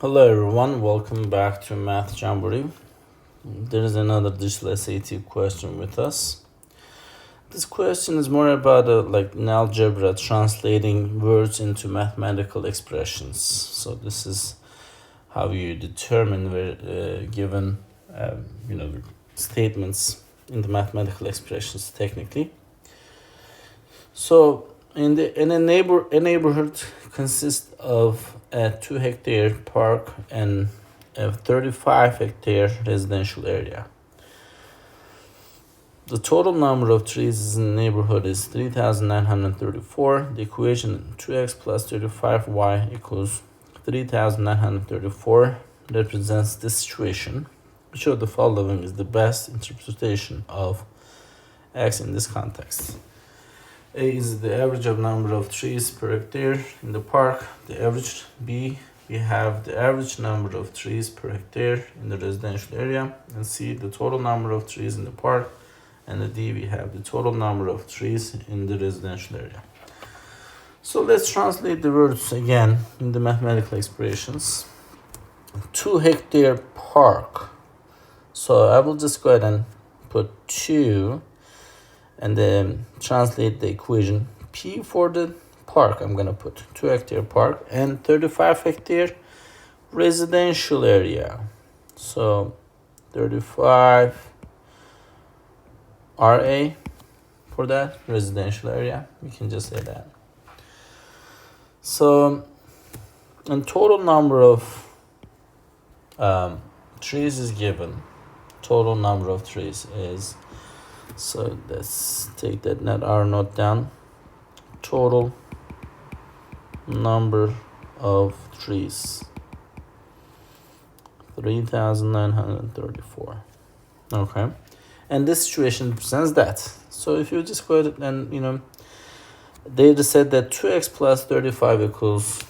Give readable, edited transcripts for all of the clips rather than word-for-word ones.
Hello everyone, welcome back to Math Jamboree. There is another digital SAT question with us. This question is more about an algebra translating words into mathematical expressions. So this is how you determine given statements in the mathematical expressions technically. So a neighborhood consists of a 2-hectare park and a 35-hectare residential area. The total number of trees in the neighborhood is 3,934. The equation 2x plus 35y equals 3,934 represents this situation. Which of the following is the best interpretation of x in this context? A is the average of number of trees per hectare in the park. The average. B, we have the average number of trees per hectare in the residential area. And C, the total number of trees in the park. And the D, we have the total number of trees in the residential area. So let's translate the words again in the mathematical expressions. 2-hectare park. So I will just go ahead and put 2 and then translate the equation. P for the park, I'm gonna put 2-hectare park and 35-hectare residential area. So 35 RA for that residential area. We can just say that. So, and total number of trees is given. Total number of trees is, so let's take that R note down. Total number of trees 3,934. Okay, and this situation represents that. So if you just go ahead and they just said that 2x plus 35 equals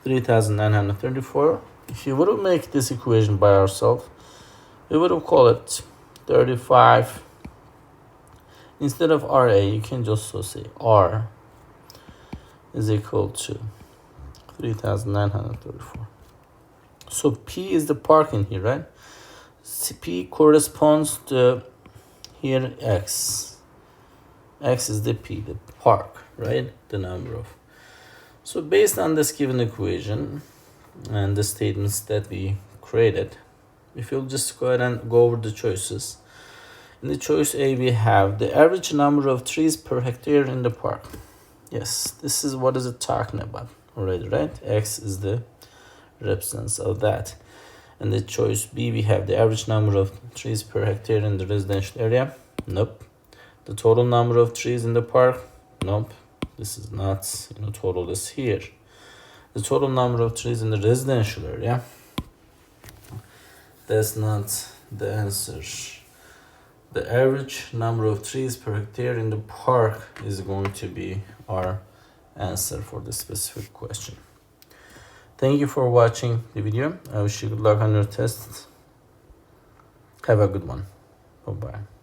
3,934. If you would have made this equation by ourselves, we would have called it 35. Instead of RA, you can just so say R is equal to 3,934. So P is the park in here, right? P corresponds to here X. X is the P, the park, right? The number of. So based on this given equation and the statements that we created, if you'll just go ahead and go over the choices. In the choice A, we have the average number of trees per hectare in the park. Yes, this is what is it talking about already, right? X is the represents of that. In the choice B, we have the average number of trees per hectare in the residential area. Nope. The total number of trees in the park. Nope. This is not, total is here. The total number of trees in the residential area. That's not the answer. The average number of trees per hectare in the park is going to be our answer for the specific question. Thank you for watching the video. I wish you good luck on your test. Have a good one. Bye-bye.